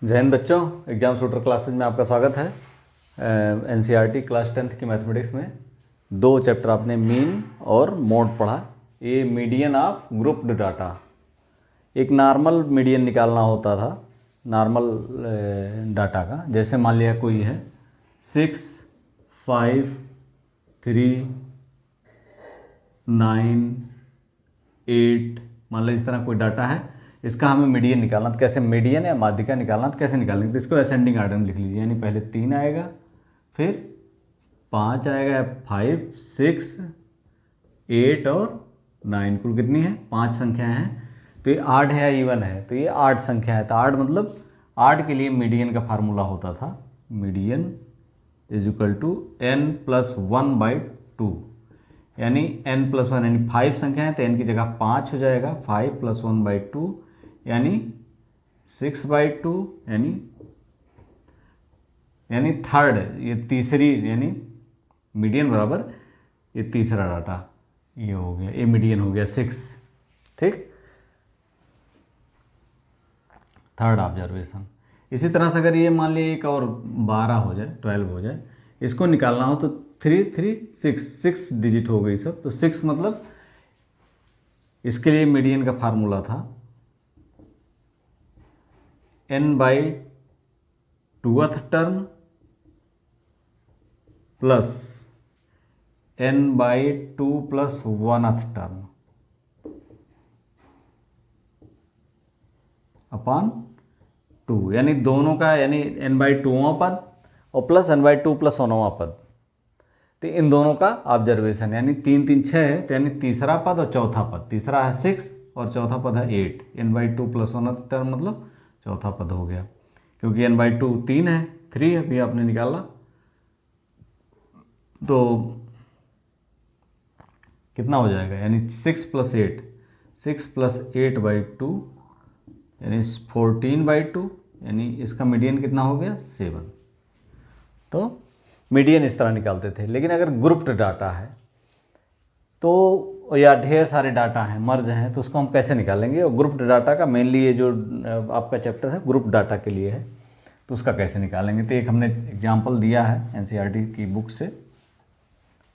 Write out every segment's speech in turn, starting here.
जय हिंद बच्चों, exam shooter classes में आपका स्वागत है। एनसीईआरटी क्लास 10th की मैथमेटिक्स में दो चैप्टर आपने मीन और मोड पढ़ा। ये मीडियन ऑफ ग्रुप्ड डाटा, एक नॉर्मल मीडियन निकालना होता था नॉर्मल डाटा का। जैसे मान लिया कोई है 6, 5, 3, 9, 8, मान लो इस तरह कोई डाटा है। इसका हमें मीडियन निकालना, तो कैसे मीडियन या माध्यिका निकालना, तो कैसे निकालेंगे? तो इसको असेंडिंग आर्डर में लिख लीजिए, यानी पहले 3 आएगा, फिर 5 आएगा, 5, 6, 8 और 9। कुल कितनी है? 5 संख्याएं हैं। तो ये 8 है या इवन है? तो ये 8 संख्या है। तो 8 मतलब 8 के लिए मीडियन का फार्मूला होता था, median is equal to n+1/2, यानी n+1 यानी 5 संख्या है तो n की जगह 5 हो जाएगा। 5 + 1/2 यानी 6/2, यानी थर्ड, ये तीसरी, यानी मीडियन बराबर ये तीसरा डाटा, ये हो गया, ये मीडियन हो गया 6। ठीक, थर्ड ऑब्जर्वेशन। इसी तरह से अगर ये मान लीजिए एक और 12 हो जाए, 12 हो जाए, इसको निकालना हो तो 3, 3, 6 डिजिट हो गई सब। तो 6 मतलब इसके लिए मीडियन का फार्मूला था n/2th term plus n/2 + 1th term upon 2, यानी दोनों का, यानी n/2वां पद और प्लस n/2 + 1वां पद। तो इन दोनों का ऑब्जर्वेशन, यानी 3, 3, 6 है, तो यानी तीसरा पद और चौथा पद। तीसरा है 6 और चौथा पद है 8। n/2 + 1th टर्म मतलब चौथा पद हो गया, क्योंकि n/2 3 है, 3 अभी आपने निकाला। तो कितना हो जाएगा? यानी 6 + 8, 6 + 8/2 यानी 14/2, यानी इसका मीडियन कितना हो गया? 7। तो मीडियन इस तरह निकालते थे। लेकिन अगर ग्रुप्ड डाटा है तो, या ढेर सारे डाटा हैं, मर्ज हैं, तो उसको हम कैसे निकालेंगे? और ग्रुप्ड डाटा का मेनली ये जो आपका चैप्टर है ग्रुप डाटा के लिए है, तो उसका कैसे निकालेंगे? तो एक हमने एग्जाम्पल दिया है एनसीईआरटी की बुक से,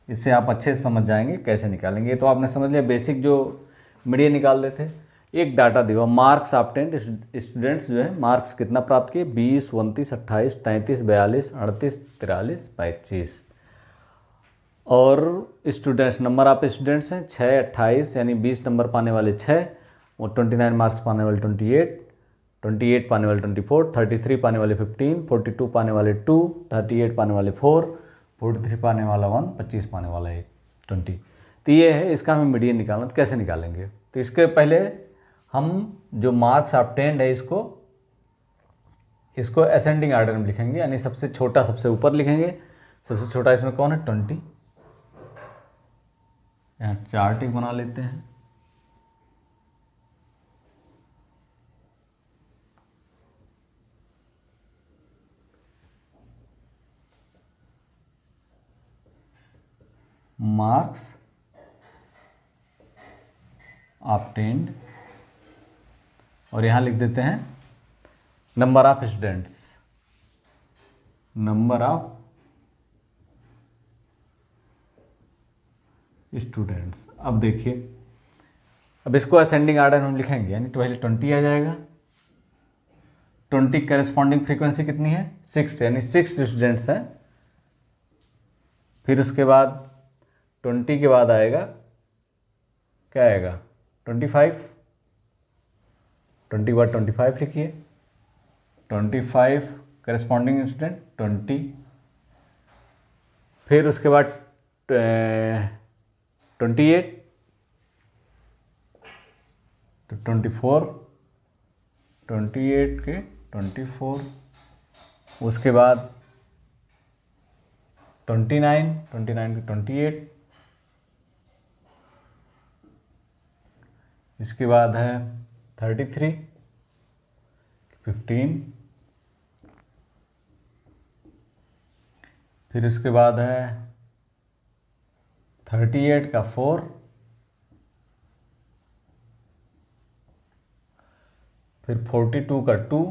इससे आप अच्छे से समझ जाएंगे कैसे निकालेंगे। तो आपने समझ लिया बेसिक जो मीडियन निकाल देते। एक डाटा दिया, मार्क्स ऑब्टेन्ड, स्टूडेंट्स जो है मार्क्स कितना प्राप्त किए? 20, 29, 28, 33, 42, 38, 43, 25। और स्टूडेंट्स, नंबर ऑफ स्टूडेंट्स हैं 6, 28, यानी 20 नंबर पाने वाले 6, और 29 मार्क्स पाने वाले 28, 28 पाने वाले 24, 33 पाने वाले 15, 42 पाने वाले 2, 38 पाने वाले 4, 43 पाने वाला 1, 25 पाने वाला 1, 20। तो ये है, इसका हमें मीडियन निकालना। तो कैसे निकालेंगे? तो इसके पहले हम जो मार्क्स ऑब्टेन्ड है इसको असेंडिंग आर्डर में लिखेंगे, यानी सबसे छोटा सबसे ऊपर लिखेंगे। सबसे छोटा इसमें कौन है? 20। यहाँ चार्ट एक बना लेते हैं। मार्क्स ऑब्टेन्ड, और यहाँ लिख देते हैं number of students, number of students. अब देखिए, अब इसको असेंडिंग आर्डर में लिखेंगे, यानी पहले 20 आ जाएगा। 20 करेस्पॉन्डिंग फ्रीक्वेंसी कितनी है? 6, यानी 6 स्टूडेंट्स हैं। फिर उसके बाद 20 के बाद आएगा, क्या आएगा? 25। 20 के बाद 25 लिखिए। 25 करेस्पॉन्डिंग स्टूडेंट 20। फिर उसके बाद 28, तो 24, 28 के 24। उसके बाद 29, 29 के 28। इसके बाद है 33, 15। फिर उसके बाद है 38 का 4। फिर 42 का 2,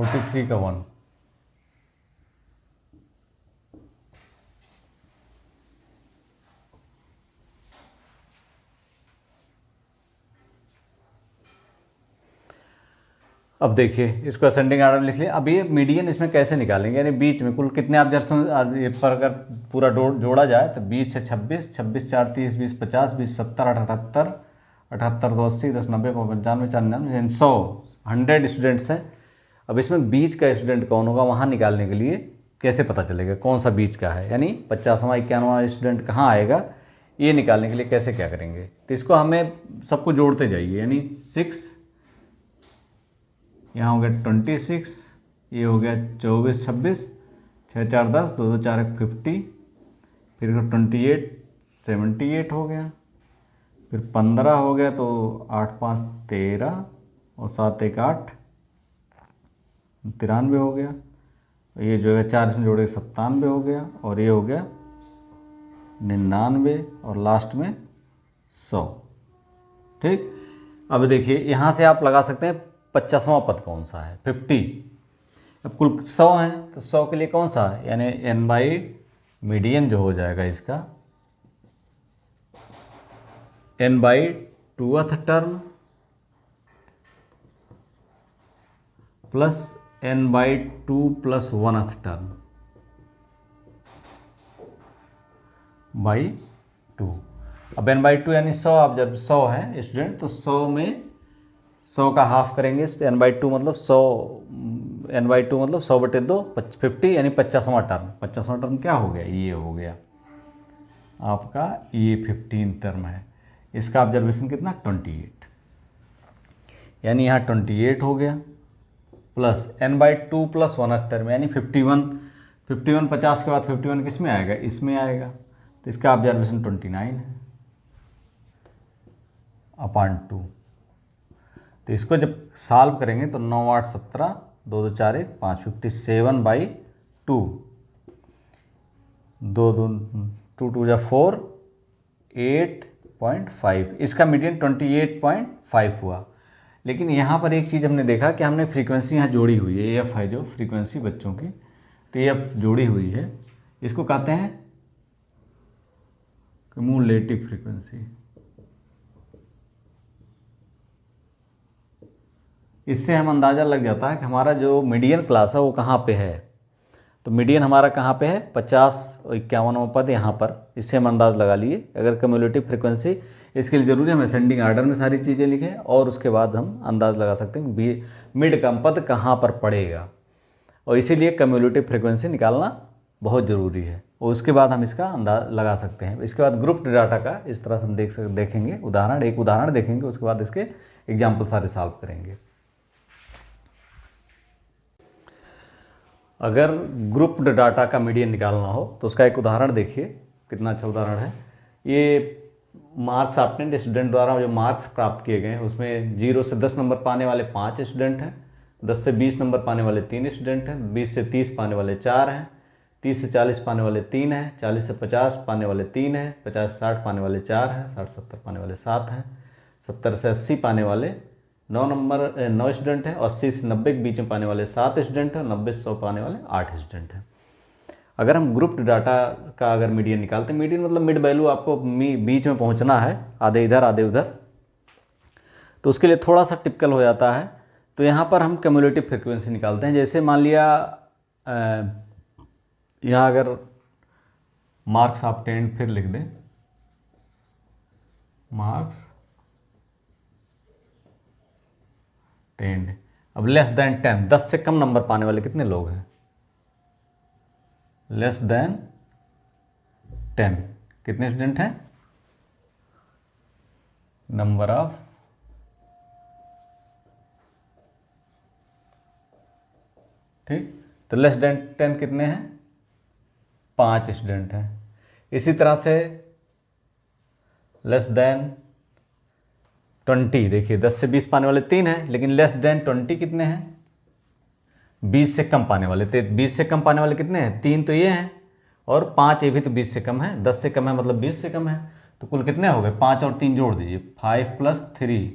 43 का 1, अब देखिए इसको असेंडिंग आर्डर में लिख लिया। अब ये मीडियन इसमें कैसे निकालेंगे, यानी बीच में कुल कितने ऑब्जर्वेशन पर अगर पूरा जोड़ा जाए तो 20 से 26, 26 4 30, 20 50, 20 70, 78, 78 2 80, 10 90, 95 94, 100 100 स्टूडेंट्स हैं। अब इसमें बीच का स्टूडेंट कौन होगा वहाँ निकालने के लिए कैसे पता चलेगा कौन सा बीच का है, यानी 50वां 51वां स्टूडेंट कहाँ आएगा, ये निकालने के लिए कैसे क्या करेंगे। तो इसको हमें सबको जोड़ते जाइए, यानी 6, यहाँ हो गया 26, ये हो गया 24 26, 6 4 10, 2 2 4 50, फिर 28 78 हो गया, फिर 15 हो गया, तो 8 5 13 और 7 1 8 93 हो गया, ये जो है 4 इसमें जोड़े 97 हो गया, और ये हो गया 99 और लास्ट में 100। ठीक, अब देखिए यहाँ से आप लगा सकते हैं 50वां पद कौन सा है, 50। अब कुल 100 हैं तो 100 के लिए कौन सा है, यानी n बाई मीडियन जो हो जाएगा इसका n by 2th term plus n by 2 plus 1th term by 2। अब n बाई 2 यानी 100, आप जब 100 है स्टूडेंट तो 100 में 100 का हाफ करेंगे, n बाई 2 मतलब 100, n बाई 2 मतलब 100 बटे 2 50, यानी 50वां टर्म। 50वां टर्म क्या हो गया, ये हो गया आपका, ये 15 टर्म है। इसका ऑब्जर्वेशन कितना 28, यानी यहाँ 28 हो गया, plus n by 2 plus 1th term यानी 51। 51 50 के बाद 51 किस में आएगा, इसमें आएगा, तो इसका ऑब्जर्वेशन 29 है अपॉन 2। तो इसको जब सॉल्व करेंगे तो 9 8 17, 2 2 4 1 5, 57 बाई 2, 2 2 2 2 जा 4, 8.5, इसका मीडियन 28.5 हुआ। लेकिन यहाँ पर एक चीज़ हमने देखा कि हमने फ्रीक्वेंसी यहाँ जोड़ी हुई है, एफ है जो फ्रीक्वेंसी बच्चों की, तो एफ जोड़ी हुई है, इसको कहते हैं क्यूमुलेटिव फ्रीक्वेंसी। इससे हम अंदाज़ा लग जाता है कि हमारा जो मीडियन क्लास है वो कहाँ पे है। तो मीडियन हमारा कहाँ पे है, 50 और 51वां पद यहाँ पर, इससे हम अंदाज़ लगा लिए। अगर क्यूमुलेटिव फ्रीक्वेंसी, इसके लिए ज़रूरी है हम असेंडिंग आर्डर में सारी चीज़ें लिखें, और उसके बाद हम अंदाज़ लगा सकते हैं कि मिड का पद कहाँ पर पड़ेगा, और इसीलिए क्यूमुलेटिव फ्रीक्वेंसी निकालना बहुत ज़रूरी है, और उसके बाद हम इसका अंदाज़ लगा सकते हैं। इसके बाद ग्रुप डाटा का इस तरह से हम देखेंगे उदाहरण, एक उदाहरण देखेंगे, उसके बाद इसके एग्जाम्पल सारे सॉल्व करेंगे। अगर ग्रुप डाटा का मीडियन निकालना हो तो उसका एक उदाहरण देखिए, कितना अच्छा उदाहरण है। ये मार्क्स ऑब्टेन्ड स्टूडेंट द्वारा जो मार्क्स प्राप्त किए गए हैं उसमें 0 से 10 नंबर पाने वाले 5 स्टूडेंट हैं, 10 से 20 नंबर पाने वाले 3 स्टूडेंट हैं, 20 से 30 पाने वाले 4 हैं, 30 से 40 पाने वाले 3 हैं, 40 से 50 पाने वाले 3 हैं, 50 से 60 पाने वाले 4 हैं, 60 70 पाने वाले 7 हैं, 70 से 80 पाने वाले 9 स्टूडेंट हैं, 80 से 90 के बीच में पाने वाले 7 स्टूडेंट हैं, 90 से 100 पाने वाले 8 स्टूडेंट हैं। अगर हम ग्रुप डाटा का अगर मीडियन निकालते हैं, मीडियन मतलब मिड वैल्यू, आपको बीच में पहुंचना है, आधे इधर आधे उधर, तो उसके लिए थोड़ा सा टिपिकल हो जाता है। तो यहाँ पर हम क्यूमुलेटिव फ्रीक्वेंसी निकालते हैं। जैसे मान लिया यहाँ अगर मार्क्स ऑब्टेन्ड फिर लिख दें, मार्क्स टेंड, अब लेस देन 10, 10 से कम नंबर पाने वाले कितने लोग हैं, लेस देन 10 कितने स्टूडेंट हैं, नंबर ऑफ, ठीक, तो लेस देन 10 कितने हैं, 5 स्टूडेंट हैं। इसी तरह से लेस देन 20, देखिए 10 से 20 पाने वाले 3 हैं, लेकिन लेस देन 20 कितने हैं, 20 से कम पाने वाले, तो 20 से कम पाने वाले कितने हैं, 3 तो ये हैं, और 5 ये भी तो 20 से कम है, 10 से कम है मतलब 20 से कम है, तो कुल कितने हो गए, 5 और 3 जोड़ दीजिए, 5 + 3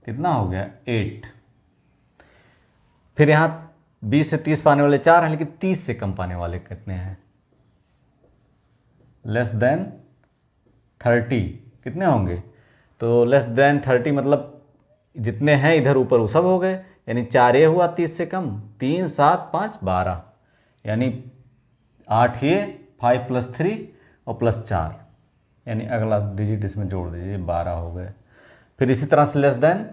कितना हो गया 8। फिर यहाँ 20 से 30 पाने वाले 4 हैं, लेकिन 30 से कम पाने वाले कितने हैं? लेस देन 30 कितने होंगे? तो लेस देन 30 मतलब जितने हैं इधर ऊपर वो सब हो गए, यानी 4 ये हुआ 30 से कम, 3 7 5 12, यानी 8 ये, 5 + 3 और +4, यानी अगला डिजिट इसमें जोड़ दीजिए, 12 हो गए। फिर इसी तरह से लेस देन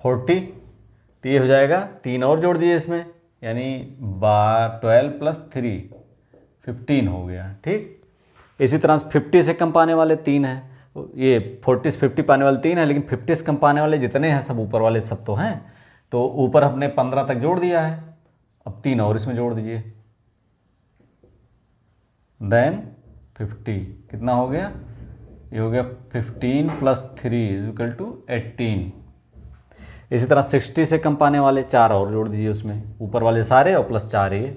40, तो ये हो जाएगा 3 और जोड़ दीजिए इसमें, यानी 12 + 3 15 हो गया। ठीक, इसी तरह से 50 से कम पाने वाले 3 हैं, ये 40 से 50 पाने वाले 3 हैं, लेकिन 50 से कम पाने वाले जितने हैं सब ऊपर वाले सब तो हैं, तो ऊपर हमने 15 तक जोड़ दिया है, अब 3 और इसमें जोड़ दीजिए, देन 50 कितना हो गया? ये हो गया 15 + 3 = 18। इसी तरह 60 से कम पाने वाले 4 और जोड़ दीजिए उसमें, ऊपर वाले सारे और +4 ये,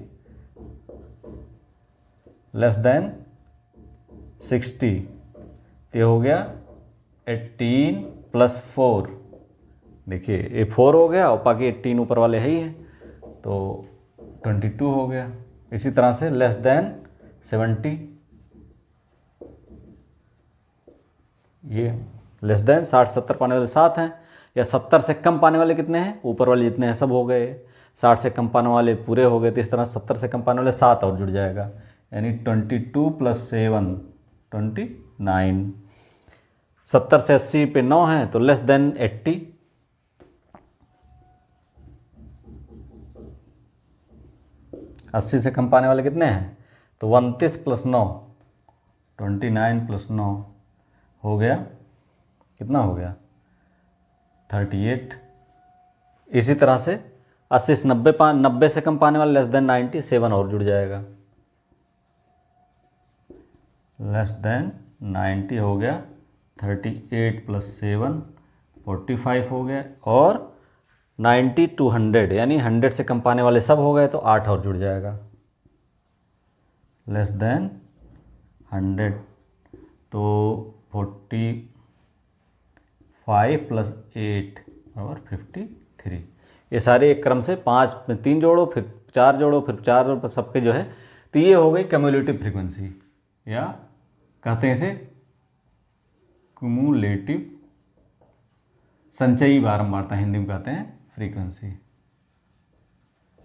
लेस देन 60, तो ये हो गया 18 + 4, देखिए ये 4 हो गया और बाकी 18 ऊपर वाले है ही है, तो 22 हो गया। इसी तरह से लेस देन 70, ये लेस देन 60 70 पाने वाले 7 हैं, या 70 से कम पाने वाले कितने हैं? ऊपर वाले जितने हैं सब हो गए, 60 से कम पाने वाले पूरे हो गए, तो इस तरह 70 से कम पाने वाले 7 और जुड़ जाएगा, यानी 22 + 7 29। 70 से 80 पे 9 हैं, तो लेस देन 80, अस्सी से कम पाने वाले कितने हैं? तो 29 + 9 29 + 9 हो गया, कितना हो गया? 38। इसी तरह से 80 से 90 से कम पाने वाले लेस देन 90, 7 और जुड़ जाएगा, लेस देन 90 हो गया, 38 + 7 45 हो गया, और 90 to 100 यानी 100 से कम पाने वाले सब हो गए, तो 8 और जुड़ जाएगा, लेस देन 100, तो 45 + 8 और 53। ये सारे एक क्रम से 5 में 3 जोड़ो, फिर 4 जोड़ो, फिर 4 जोड़ो, सबके जो है, तो ये हो गई क्यूमुलेटिव फ्रीक्वेंसी, या कहते हैं इसे क्यूमुलेटिव संचयी बारंबारता, हिंदी में कहते हैं फ्रीक्वेंसी,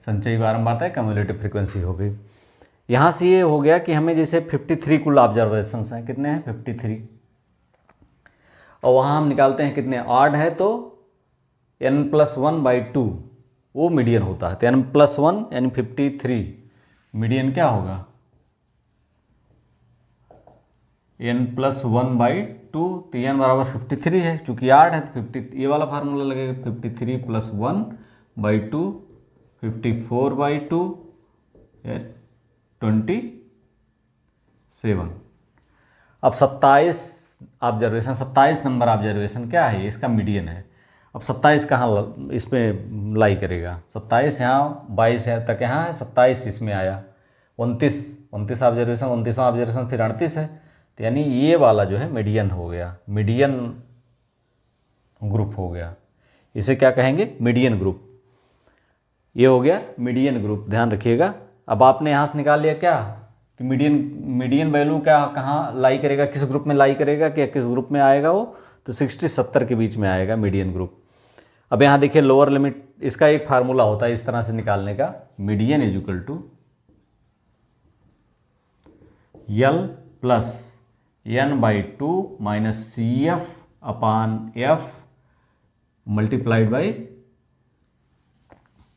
संचयी बारंबारता है क्यूमुलेटिव फ्रीक्वेंसी हो गई। यहाँ से ये हो गया कि हमें जैसे 53 कुल ऑब्जर्वेशंस हैं, कितने हैं? 53, और वहाँ हम निकालते हैं कितने? ऑड है तो n+1/2 वो मीडियन होता है, तो n+1 यानी 53, मीडियन क्या होगा? n+1/2, तो n = 53 है, चूँकि 8 है तो 50, ये वाला फार्मूला लगेगा, 53 + 1/2 54/2 27। अब 27 ऑब्जर्वेशन, 27 नंबर ऑब्जर्वेशन क्या है? इसका मीडियन है। अब 27 कहाँ इसमें लाई करेगा? 27 यहाँ, 22 है तक यहाँ है, 27 इसमें आया, 29 ऑब्जर्वेशन, 29वां ऑब्जर्वेशन फिर 38 है, तो यानी ये वाला जो है मीडियन हो गया, मीडियन ग्रुप हो गया, इसे क्या कहेंगे? Median group. ये हो गया मीडियन ग्रुप, ध्यान रखिएगा। अब आपने यहाँ से निकाल लिया क्या कि मीडियन वैल्यू क्या कहाँ लाई करेगा, किस ग्रुप में लाई करेगा, कि किस ग्रुप में आएगा वो? तो 60-70 के बीच में आएगा मीडियन ग्रुप। अब यहाँ देखिए लोअर लिमिट, इसका एक फार्मूला होता है इस तरह से निकालने का, median = L + n/2 - CF/F multiplied by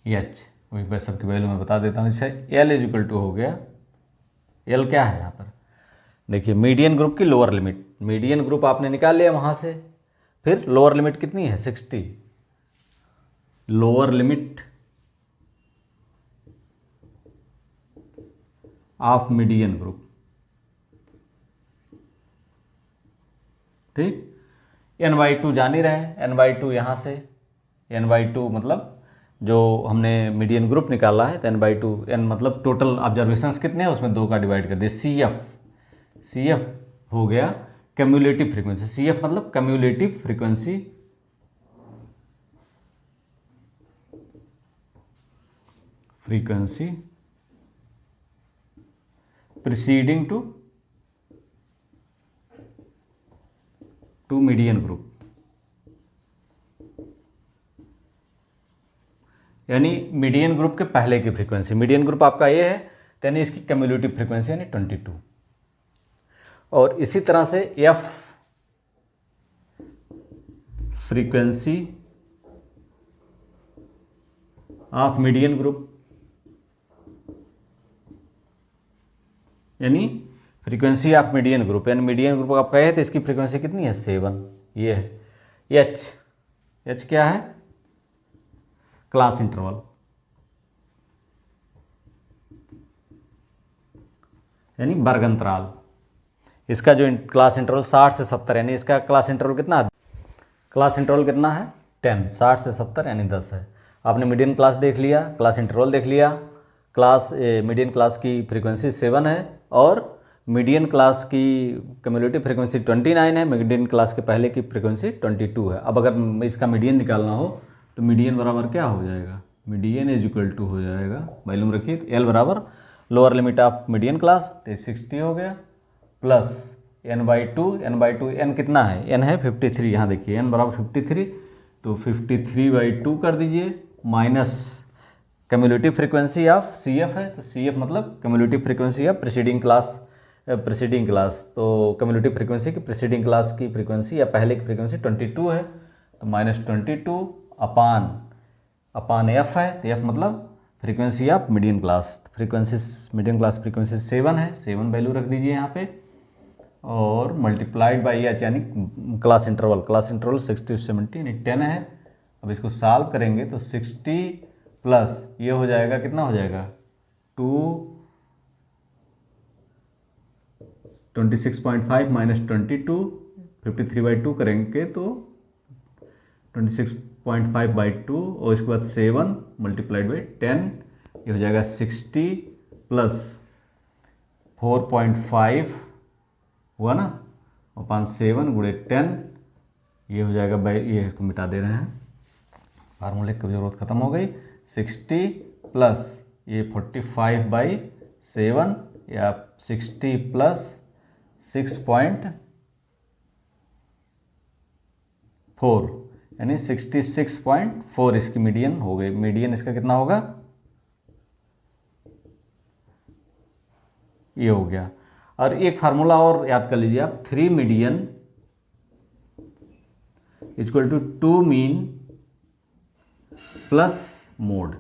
H। वही सबकी वैल्यू मैं बता देता हूँ। इससे L = हो गया, L क्या है यहाँ पर? देखिए मीडियन ग्रुप की लोअर लिमिट, मीडियन ग्रुप आपने निकाल लिया वहाँ से, फिर लोअर लिमिट कितनी है? 60, lower limit of median group, ठीक। n/2 जान ही रहे, n/2 यहाँ से, n/2 मतलब जो हमने मीडियन ग्रुप निकाला है, तो n/2, n मतलब टोटल ऑब्जर्वेशंस कितने हैं उसमें 2 का डिवाइड कर दिए, CF हो गया क्यूमुलेटिव फ्रीक्वेंसी, CF मतलब cumulative frequency frequency preceding to median group, यानी मीडियन ग्रुप के पहले की फ्रीक्वेंसी, मीडियन ग्रुप आपका ये है, यानी इसकी कम्युलेटिव फ्रीक्वेंसी यानी 22। और इसी तरह से F frequency of median group, यानी फ्रीक्वेंसी ऑफ मीडियन ग्रुप, यानी मीडियन ग्रुप आप कहे तो इसकी फ्रीक्वेंसी कितनी है 7, ये है। एच क्या है, क्लास इंटरवल, यानी वर्ग अंतराल। इसका जो क्लास इंटरवल 60 से 70, यानी इसका क्लास इंटरवल कितना है, क्लास इंटरवल कितना है 10, 60 से 70 यानी 10 है। आपने मीडियन क्लास देख लिया, क्लास इंटरवल देख लिया, मीडियन क्लास की फ्रीक्वेंसी 7 है और मीडियन क्लास की कम्युलेटिव फ्रीक्वेंसी 29 है, मीडियन क्लास के पहले की फ्रीक्वेंसी 22 है। अब अगर इसका मीडियन निकालना हो तो मीडियन बराबर क्या हो जाएगा, मीडियन इज इक्वल टू हो जाएगा, मालूम रखिए, एल बराबर lower limit of median class तो 60 हो गया, प्लस n/2, n कितना है, n है 53, यहाँ देखिए n बराबर 53, तो 53/2 कर दीजिए, minus cumulative frequency of CF है, तो CF मतलब cumulative frequency of preceding class, तो कम्युलेटिव फ्रीक्वेंसी की प्रीसीडिंग क्लास की फ्रीक्वेंसी या पहले की फ्रीक्वेंसी 22 है, तो -22 अपान F है, तो F मतलब frequency of median class, median class frequency 7 है, 7 वैल्यू रख दीजिए यहाँ पे, और मल्टीप्लाइड बाई एच यानी क्लास इंटरवल 60 to 70 यानी 10 है। अब इसको सॉल्व करेंगे तो 60 प्लस ये हो जाएगा, कितना हो जाएगा 26.5 माइनस 22, 53/2 करेंगे तो 26.5/2 और इसके बाद 7 मल्टीप्लाइड बाई 10, ये हो जाएगा 60 प्लस 4.5 हुआ ना, अपान 7 गुणे 10, ये हो जाएगा बाई, ये इसको मिटा दे रहे हैं, फार्मूले की जरूरत खत्म हो गई, 60 प्लस ये 45/7 या 60 प्लस 6.4 यानी 66.4 इसकी मीडियन हो गई। मीडियन इसका कितना होगा, ये हो गया। और एक फार्मूला और याद कर लीजिए आप, 3 median equal to 2 mean plus mode.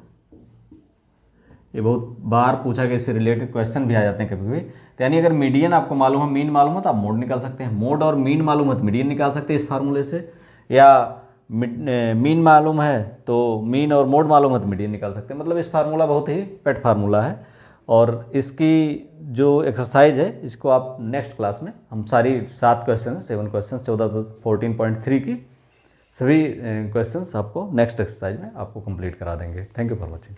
ये बहुत बार पूछा गया, इससे रिलेटेड क्वेश्चन भी आ जाते हैं कभी कभी। तो यानी अगर मीडियन आपको मालूम है, मीन मालूम है, तो आप मोड निकाल सकते हैं, मोड और मीन मालूम है तो मीडियन निकाल सकते हैं इस फार्मूले से, या मीन मालूम है तो मीन और मोड मालूम है तो मीडियन निकाल सकते हैं। मतलब इस फार्मूला बहुत ही पेट फार्मूला है, और इसकी जो एक्सरसाइज है इसको आप नेक्स्ट क्लास में, हम सारी 7 क्वेश्चन 7 क्वेश्चन 14.3 की सभी क्वेश्चंस आपको नेक्स्ट एक्सरसाइज में आपको कंप्लीट करा देंगे। Thank you for watching.